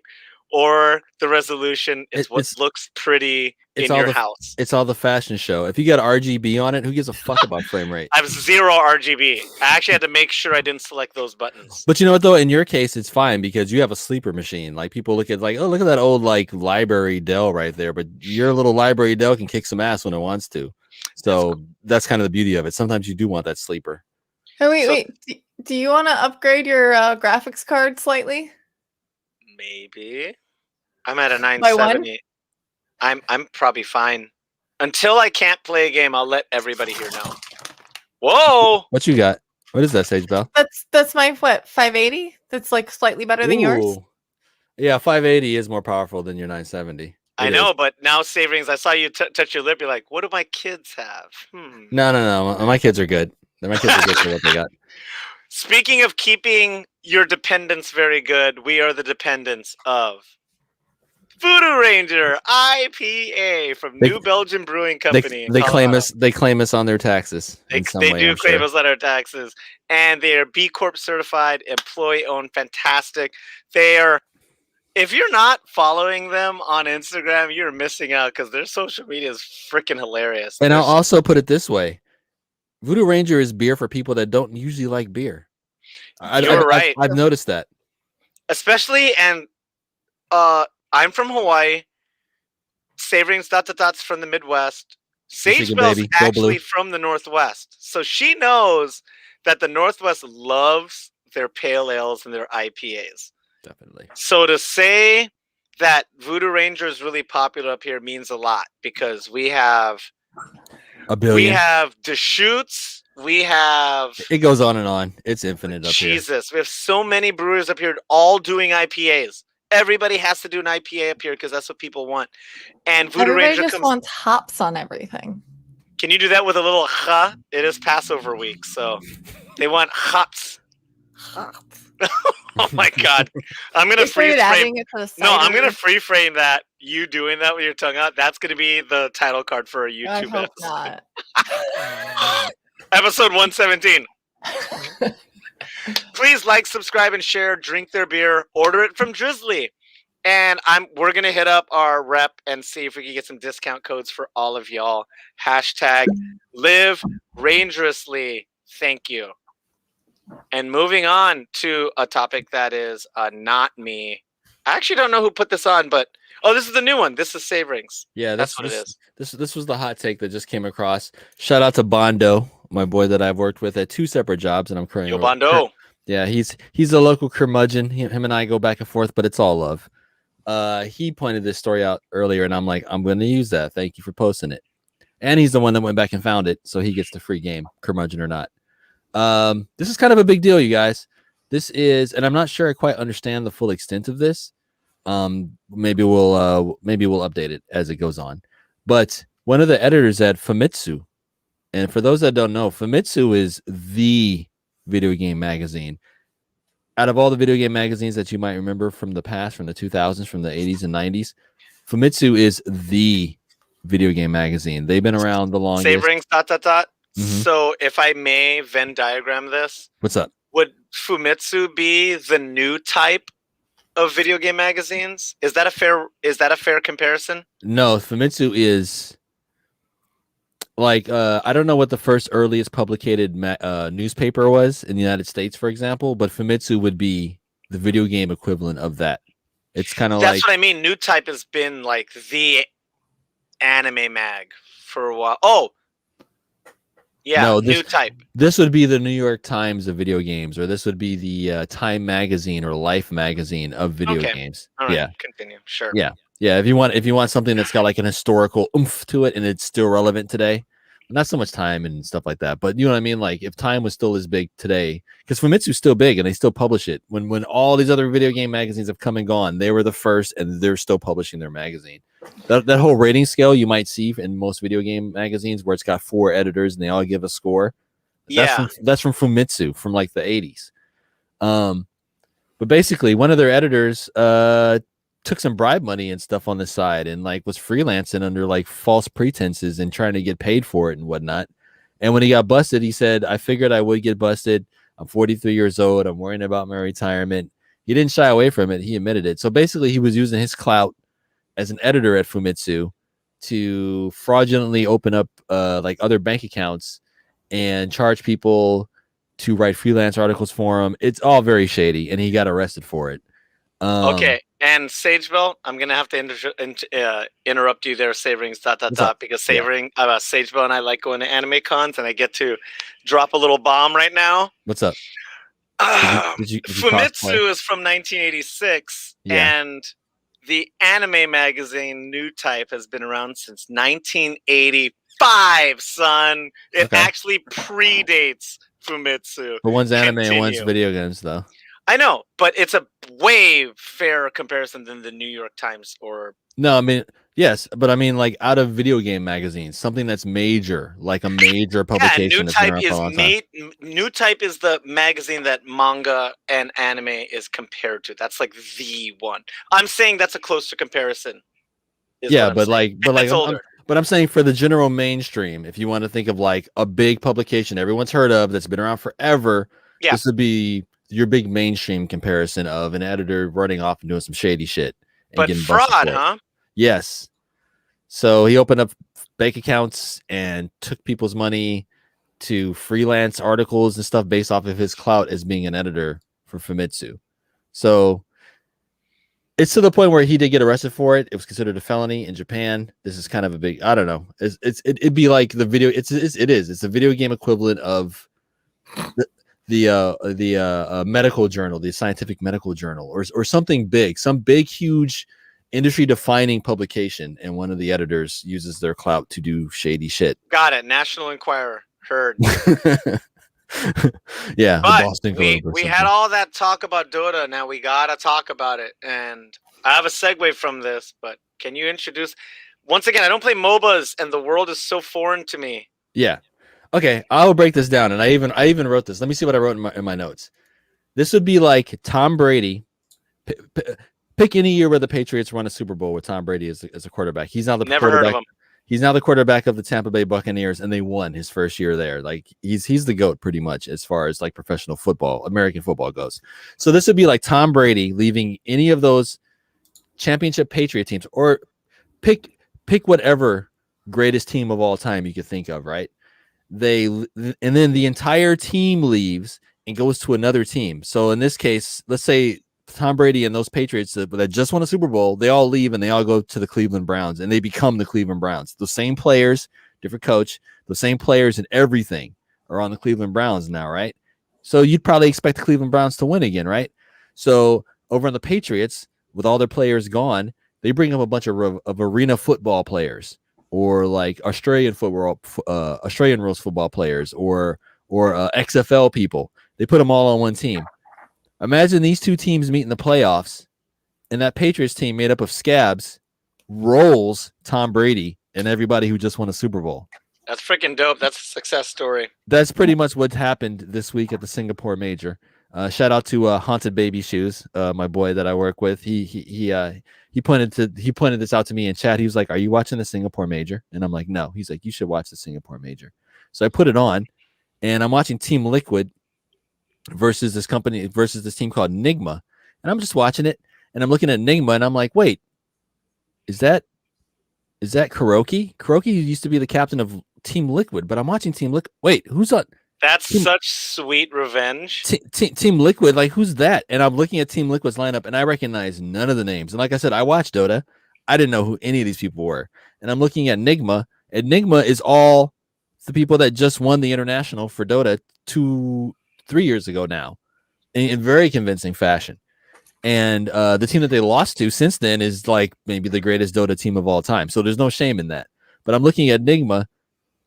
or the resolution. It's what looks pretty in your house. It's all the fashion show. If you got RGB on it, who gives a fuck about frame rate? I have 0 RGB. I actually had to make sure I didn't select those buttons. But you know what, though? In your case, it's fine because you have a sleeper machine. Like, people look at like, oh, look at that old like library Dell right there. But your little library Dell can kick some ass when it wants to. So that's kind of the beauty of it. Sometimes you do want that sleeper. Hey, wait. Do you want to upgrade your graphics card slightly? Maybe. I'm at a 970. I'm probably fine. Until I can't play a game, I'll let everybody here know. Whoa! What you got? What is that, Sage Bell? That's my 580. That's like slightly better than yours. Yeah, 580 is more powerful than your 970. I know, but now Saverings, I saw you touch your lip. You're like, what do my kids have? No. My kids are good. My kids are good for what they got. Speaking of keeping your dependents very good, we are the dependents of Voodoo Ranger IPA from New Belgium Brewing Company. They claim us. They claim us on their taxes. They do claim us on our taxes, and they are B Corp certified, employee owned. Fantastic. They are. If you're not following them on Instagram, you're missing out because their social media is freaking hilarious. And I'll also put it this way: Voodoo Ranger is beer for people that don't usually like beer. You're right. I've noticed that, especially, and I'm from Hawaii. Saverings dots from the Midwest. Sage Bell's actually from the Northwest, so she knows that the Northwest loves their pale ales and their IPAs. Definitely. So to say that Voodoo Ranger is really popular up here means a lot because we have a billion. We have Deschutes. We have. It goes on and on. It's infinite up here. Jesus, we have so many brewers up here, all doing IPAs. Everybody has to do an IPA up here because that's what people want. And Voodoo Ranger just wants hops on everything. Can you do that with a little ha? It is Passover week, so they want hops. Oh my God! I'm gonna freeze frame. No, I'm gonna free frame that you doing that with your tongue out. That's gonna be the title card for a YouTube episode. Not. Episode 117. Please like, subscribe, and share. Drink their beer. Order it from Drizzly. And we're gonna hit up our rep and see if we can get some discount codes for all of y'all. Hashtag live rangerously. Thank you. And moving on to a topic that is not me. I actually don't know who put this on, but this is the new one. This is Saverings. Yeah, that's what it is. This was the hot take that just came across. Shout out to Bondo, my boy that I've worked with at 2 separate jobs, and I'm currently. Yo, Bondo. Yeah, he's a local curmudgeon. Him and I go back and forth, but it's all love. He pointed this story out earlier, and I'm like, I'm going to use that. Thank you for posting it. And he's the one that went back and found it, so he gets the free game, curmudgeon or not. This is kind of a big deal, you guys. This is, and I'm not sure I quite understand the full extent of this. Maybe we'll update it as it goes on. But one of the editors at Famitsu, and for those that don't know, Famitsu is the video game magazine. Out of all the video game magazines that you might remember from the past, from the 2000s, from the 80s and 90s, Famitsu is the video game magazine. They've been around the longest. Saverings, ... Mm-hmm. So if I may Venn diagram this. What's up? Would Famitsu be the new type of video game magazines? Is that a fair comparison? No, Famitsu is like I don't know what the first earliest publicated newspaper was in the United States, for example, but Famitsu would be the video game equivalent of that. It's kind of like that's what I mean. New Type has been like the anime mag for a while. Oh, yeah, no, New Type. This would be the New York Times of video games, or this would be the Time magazine or Life magazine of video games. All right, yeah, continue. Sure. Yeah. If you want something that's got like an historical oomph to it and it's still relevant today, not so much Time and stuff like that, but you know what I mean. Like if Time was still as big today, because Famitsu's still big and they still publish it. When all these other video game magazines have come and gone, they were the first, and they're still publishing their magazine. That whole rating scale you might see in most video game magazines where it's got 4 editors and they all give a score. That's from Famitsu from like the 80s. But basically one of their editors took some bribe money and stuff on the side and like was freelancing under like false pretenses and trying to get paid for it and whatnot. And when he got busted, he said, I figured I would get busted. I'm 43 years old. I'm worrying about my retirement. He didn't shy away from it. He admitted it. So basically he was using his clout as an editor at Famitsu to fraudulently open up like other bank accounts and charge people to write freelance articles for him. It's all very shady, and he got arrested for it. Okay, and Sagebell, I'm gonna have to interrupt you there, Saverings, ... because Sagebell and I like going to anime cons, and I get to drop a little bomb right now. What's up? Did you Famitsu is from 1986, and the anime magazine New Type has been around since 1985, son. It actually predates Fumitsu. But one's anime and one's Continue. video games, though. I know, but it's a way fairer comparison than the New York Times or. No, I mean, yes, but I mean, like, out of video game magazines, something that's major, like a major publication that's been around for a long time. New Type is the magazine that manga and anime is compared to. That's like the one. I'm saying that's a closer comparison. Yeah, but older. But I'm saying for the general mainstream, if you want to think of like a big publication everyone's heard of that's been around forever, this would be your big mainstream comparison of an editor running off and doing some shady shit. And but getting fraud, huh? Yes. So he opened up bank accounts and took people's money to freelance articles and stuff based off of his clout as being an editor for Famitsu. So it's to the point where he did get arrested for it. It was considered a felony in Japan. This is kind of a big, I don't know. It'd be like the video. It's a video game equivalent of the medical journal, the scientific medical journal, or something big, some big, huge industry defining publication. And one of the editors uses their clout to do shady shit. Got it. National Enquirer. Heard. Yeah, but we had all that talk about Dota. Now we gotta talk about it, and I have a segue from this. But can you introduce? Once again, I don't play MOBAs, and the world is so foreign to me. Yeah. Okay, I'll break this down, and I even wrote this. Let me see what I wrote in my notes. This would be like Tom Brady. Pick any year where the Patriots run a Super Bowl with Tom Brady as a quarterback. He's now the quarterback. Heard of him. He's now the quarterback of the Tampa Bay Buccaneers, and they won his first year there. Like he's the GOAT pretty much as far as like professional football, American football goes. So this would be like Tom Brady leaving any of those championship Patriot teams, or pick whatever greatest team of all time you could think of, right? And then the entire team leaves and goes to another team. So in this case, let's say Tom Brady and those Patriots that just won a Super Bowl, they all leave and they all go to the Cleveland Browns, and they become the Cleveland Browns. The same players, different coach, the same players and everything are on the Cleveland Browns now, right? So you'd probably expect the Cleveland Browns to win again, right? So over on the Patriots, with all their players gone, they bring up a bunch of arena football players, or like Australian rules football players, or XFL people. They put them all on one team. Imagine these two teams meet in the playoffs, and that Patriots team made up of scabs rolls Tom Brady and everybody who just won a Super Bowl. That's freaking dope. That's a success story. That's pretty much what happened this week at the Singapore Major. Shout out to Haunted Baby Shoes, my boy that I work with. He pointed this out to me in chat. He was like, "Are you watching the Singapore Major?" And I'm like, "No." He's like, "You should watch the Singapore Major." So I put it on, and I'm watching Team Liquid versus this team called Nigma, and I'm just watching it, and I'm looking at Nigma, and I'm like, "Wait, is that Kuroki? Kuroki used to be the captain of Team Liquid, but I'm watching Team Liquid. Wait, who's on?" That's such sweet revenge. Team Liquid, like, who's that? And I'm looking at Team Liquid's lineup, and I recognize none of the names. And like I said, I watched Dota. I didn't know who any of these people were. And I'm looking at Nigma, and Nigma is all the people that just won the international for Dota 3 years ago now, in very convincing fashion. And the team that they lost to since then is like maybe the greatest Dota team of all time. So there's no shame in that. But I'm looking at Nigma,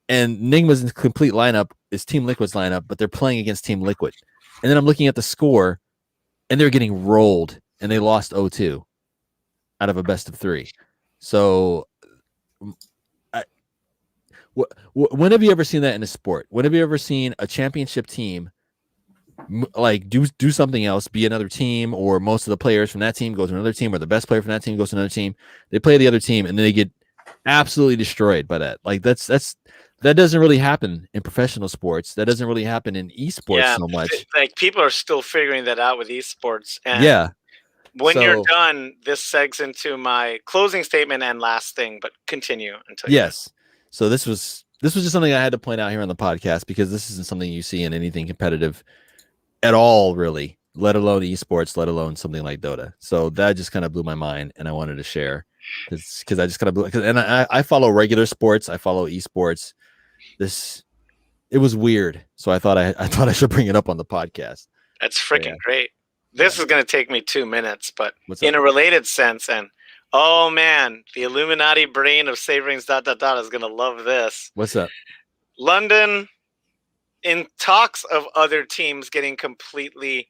and Nigma's complete lineup is Team Liquid's lineup, but they're playing against Team Liquid. And then I'm looking at the score, and they're getting rolled, and they lost 0-2 out of a best of 3. So when have you ever seen that in a sport? When have you ever seen a championship team like do something else, be another team, or most of the players from that team go to another team, or the best player from that team goes to another team? They play the other team, and then they get absolutely destroyed by that. Like that doesn't really happen in professional sports. That doesn't really happen in esports so much. Like, people are still figuring that out with esports. And when you're done, this segs into my closing statement and last thing, but continue until So this was just something I had to point out here on the podcast, because this isn't something you see in anything competitive at all, really, let alone esports, let alone something like Dota. So that just kind of blew my mind, and I wanted to share because I just kind of and I follow regular sports, I follow esports. It was weird, so I thought I should bring it up on the podcast. That's freaking great. This is going to take me 2 minutes, but in a related sense, and oh man, the Illuminati brain of Saverings ... is going to love this. What's up? London, in talks of other teams getting completely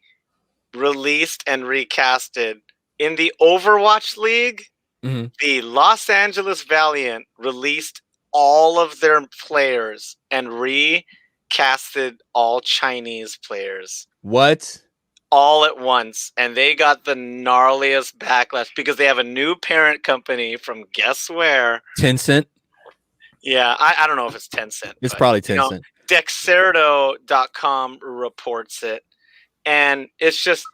released and recasted in the Overwatch League, the Los Angeles Valiant released all of their players and recasted all Chinese players. What? All at once, and they got the gnarliest backlash because they have a new parent company from guess where? Tencent. Yeah, I don't know if it's Tencent. It's probably Tencent. Dexerto.com reports it, and it's just,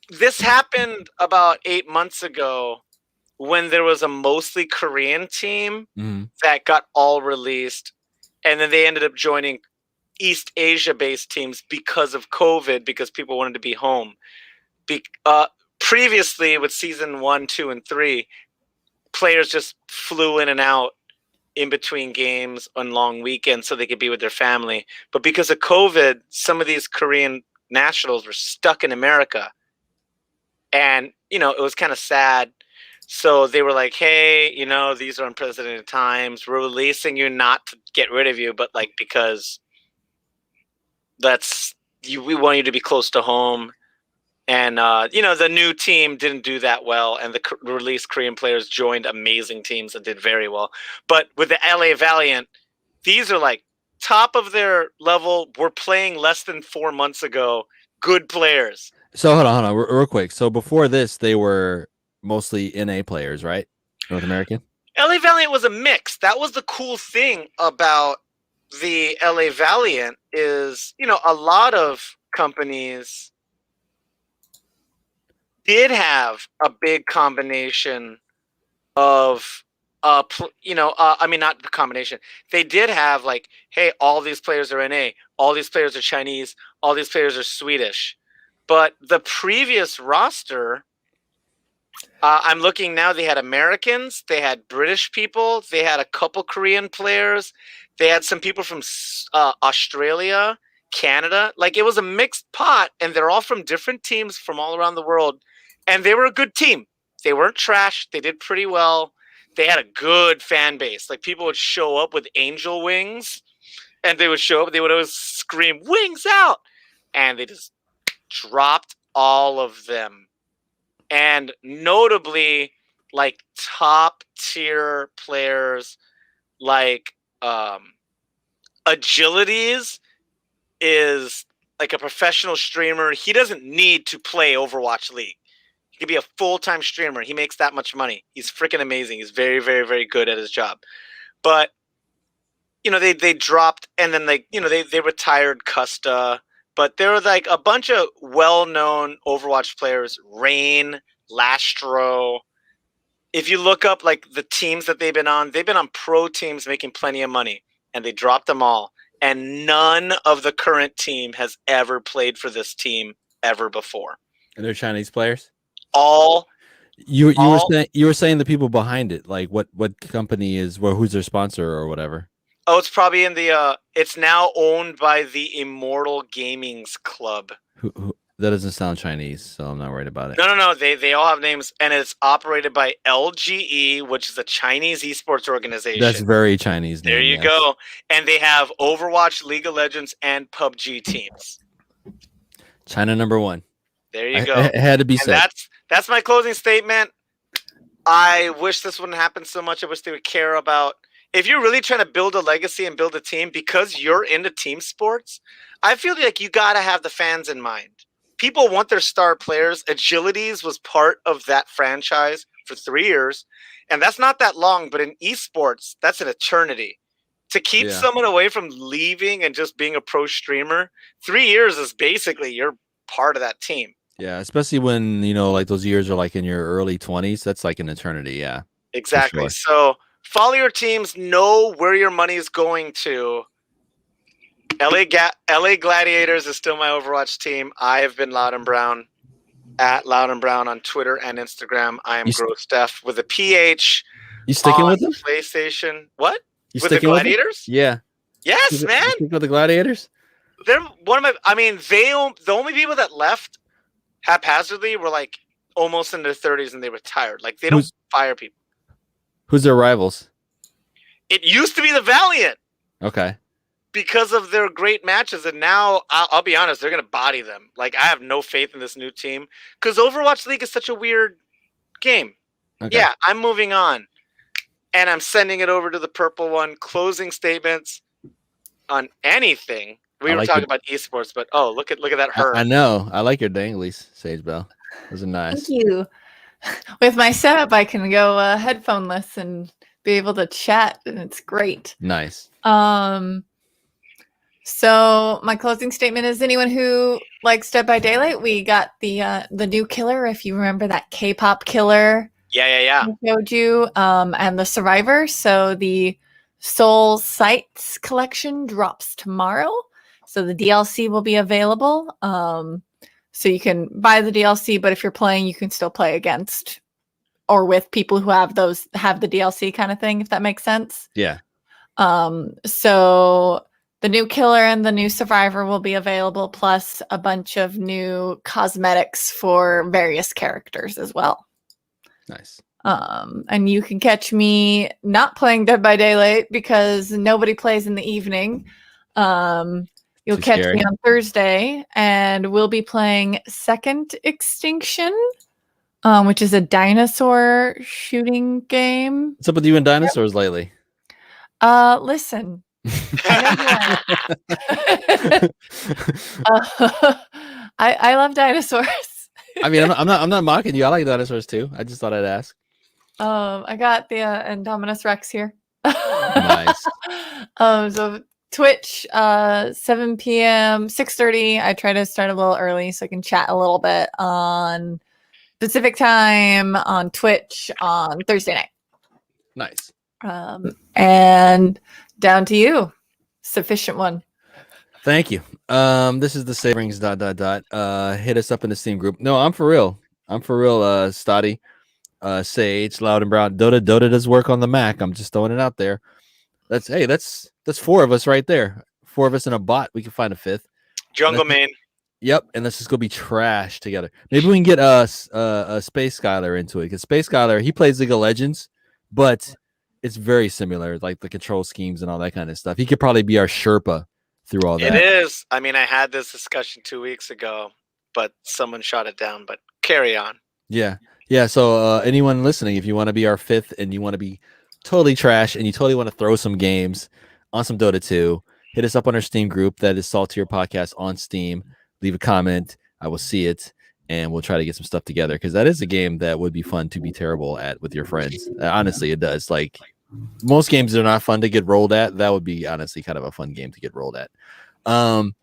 this happened about 8 months ago when there was a mostly Korean team that got all released, and then they ended up joining East Asia-based teams because of COVID, because people wanted to be home. Previously, with season 1, 2, and 3, players just flew in and out in between games on long weekends so they could be with their family. But because of COVID, some of these Korean nationals were stuck in America. And, it was kind of sad. So they were like, hey, these are unprecedented times. We're releasing you not to get rid of you, but because we want you to be close to home. And, the new team didn't do that well. And the released Korean players joined amazing teams that did very well. But with the LA Valiant, these are top of their level. We're playing less than 4 months ago. Good players. So hold on, real quick. So before this, they were mostly NA players, right? North American? LA Valiant was a mix. That was the cool thing about the LA Valiant is, a lot of companies did have a big combination of, not the combination. They did have hey, all these players are NA, all these players are Chinese, all these players are Swedish. But the previous roster, I'm looking now, they had Americans, they had British people, they had a couple Korean players, they had some people from Australia, Canada. It was a mixed pot, and they're all from different teams from all around the world. And they were a good team. They weren't trash. They did pretty well. They had a good fan base. People would show up with angel wings, and they would show up. They would always scream, "Wings out!" And they just dropped all of them. And notably, top tier players Agilities is a professional streamer. He doesn't need to play Overwatch League. He could be a full-time streamer. He makes that much money. He's freaking amazing. He's very, very, very good at his job. But, they dropped, and then they retired Custa. But there were a bunch of well-known Overwatch players, Rain, Lastro. If you look up the teams that they've been on pro teams making plenty of money, and they dropped them all. And none of the current team has ever played for this team ever before. And they're Chinese players? You were saying the people behind it, what company is, who's their sponsor or whatever. Oh, it's probably in the it's now owned by the Immortal Gaming's Club. Who that doesn't sound Chinese, so I'm not worried about it. No. They all have names, and it's operated by LGE, which is a Chinese esports organization. That's very Chinese. There you go. And they have Overwatch, League of Legends, and PUBG teams. China #1. There you go. It had to be said. That's my closing statement. I wish this wouldn't happen so much. I wish they would care about. If you're really trying to build a legacy and build a team because you're into team sports, I feel you got to have the fans in mind. People want their star players. Agilities was part of that franchise for 3 years, and that's not that long, but in esports, that's an eternity. To keep someone away from leaving and just being a pro streamer, 3 years is basically you're part of that team. Yeah, especially when, those years are in your early 20s. That's an eternity, yeah. Exactly. Sure. So follow your teams, know where your money is going to. LA Gladiators is still my Overwatch team. I have been Loud and Brown, at Loud and Brown on Twitter and Instagram. I am Grosstef with a PH. You sticking with them? PlayStation. What? You with the Gladiators? Yeah. Yes, man. You stick with the Gladiators? They're one of my. The only people that left haphazardly were almost in their 30s and they retired. They don't fire people. Who's their rivals? It used to be the Valiant. Okay. because of their great matches. And now, I'll be honest, they're going to body them. Like, I have no faith in this new team because Overwatch League is such a weird game. Okay. Yeah, I'm moving on. And I'm sending it over to the purple one. Closing statements on anything. We were talking about esports, but look at that her. I know. I like your danglies, Sage Bell. Those are nice. Thank you. With my setup, I can go headphoneless and be able to chat, and it's great. Nice. So my closing statement is anyone who likes Dead by Daylight, we got the new killer, if you remember that K-pop killer. Yeah. I showed you, and the Survivor. So the Soul Sights collection drops tomorrow. So the DLC will be available. So you can buy the DLC, but if you're playing, you can still play against or with people who have the DLC kind of thing, if that makes sense. Yeah. So the new killer and the new survivor will be available, plus a bunch of new cosmetics for various characters as well. Nice. And you can catch me not playing Dead by Daylight because nobody plays in the evening. You'll catch me on Thursday, and we'll be playing Second Extinction, which is a dinosaur shooting game. What's up with you and dinosaurs lately? Listen. I love dinosaurs. I mean, I'm not mocking you. I like dinosaurs too. I just thought I'd ask. I got the Indominus Rex here. Nice. So Twitch, 7 p.m., 6:30. I try to start a little early so I can chat a little bit on Pacific time on Twitch on Thursday night. Nice. And down to you. Sufficient one. Thank you. This is the Saverings ... Hit us up in the Steam group. No, I'm for real. Stoddy, Sage, Loud and Brown. Dota does work on the Mac. I'm just throwing it out there. That's 4 of us right there. 4 of us in a bot. We can find a 5th. Jungle main. Yep, and let's just go be trash together. Maybe we can get Space Skylar into it, because Space Skylar, he plays League of Legends, but it's very similar, like the control schemes and all that kind of stuff. He could probably be our Sherpa through all that. It is. I mean, I had this discussion 2 weeks ago, but someone shot it down. But carry on. Yeah. So anyone listening, if you want to be our 5th and you want to be totally trash and you totally want to throw some games on some Dota 2, hit us up on our Steam group. That is Saltier Podcast on Steam. Leave a comment. I will see it, and we'll try to get some stuff together, because that is a game that would be fun to be terrible at with your friends. Honestly, it does. Like, most games are not fun to get rolled at. That would be honestly kind of a fun game to get rolled at. And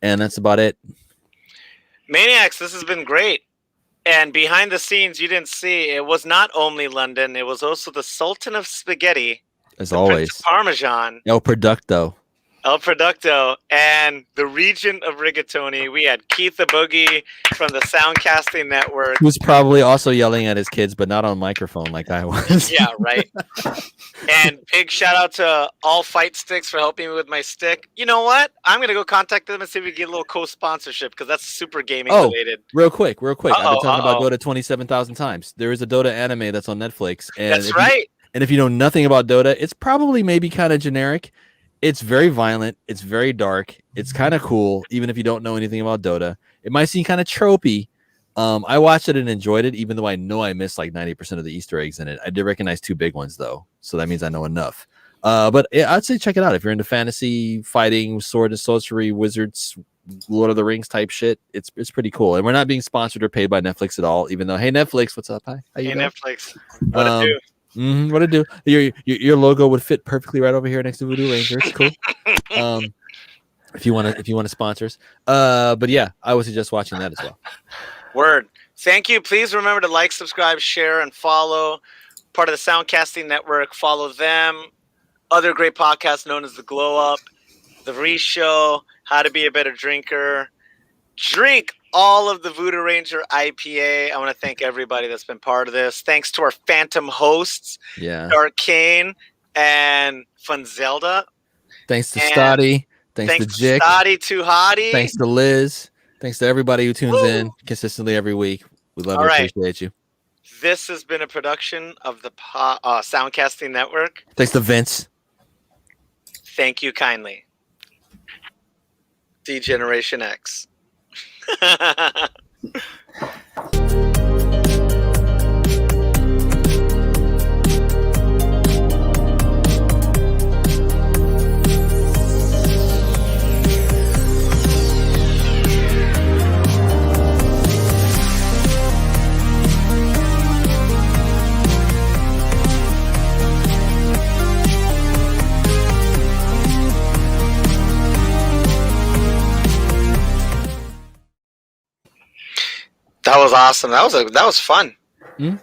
that's about it. Maniacs, this has been great. And behind the scenes, you didn't see, it was not only London, it was also the Sultan of Spaghetti. As always. Prince of Parmesan. El Producto, and the Regent of Rigatoni. We had Keith the Boogie from the Soundcasting Network, who's probably also yelling at his kids, but not on microphone like I was. Yeah, right. And big shout out to All Fight Sticks for helping me with my stick. You know what? I'm going to go contact them and see if we can get a little co-sponsorship, because that's super gaming related. Real quick. I've been talking about Dota 27,000 times. There is a Dota anime that's on Netflix. And that's right. And if you know nothing about Dota, it's probably maybe kind of generic. It's very violent. It's very dark. It's kind of cool, even if you don't know anything about Dota. It might seem kind of tropey. I watched it and enjoyed it, even though I know I missed like 90% of the Easter eggs in it. I did recognize 2 big ones, though, so that means I know enough. But I'd say check it out if you're into fantasy, fighting, sword and sorcery, wizards, Lord of the Rings type shit. It's pretty cool. And we're not being sponsored or paid by Netflix at all, even though, hey, Netflix, what's up? Hi. How you doing? Netflix. What to do? What to do? Your logo would fit perfectly right over here next to Voodoo Ranger. It's cool. If you want to sponsor us. But yeah, I would suggest watching that as well. Word. Thank you. Please remember to like, subscribe, share, and follow. Part of the Soundcasting Network. Follow them. Other great podcasts known as The Glow Up, The Re-Show, How to Be a Better Drinker. Drink all of the Voodoo Ranger IPA. I want to thank everybody that's been part of this. Thanks to our phantom hosts, Arcane and Funzelda. Thanks to Stoddy. Thanks to Jick. Stoddy, Too Hottie. Thanks to Liz. Thanks to everybody who tunes in consistently every week. We love and appreciate you. This has been a production of the Soundcasting Network. Thanks to Vince. Thank you kindly. D-Generation X. That was awesome. That was fun. Mm-hmm.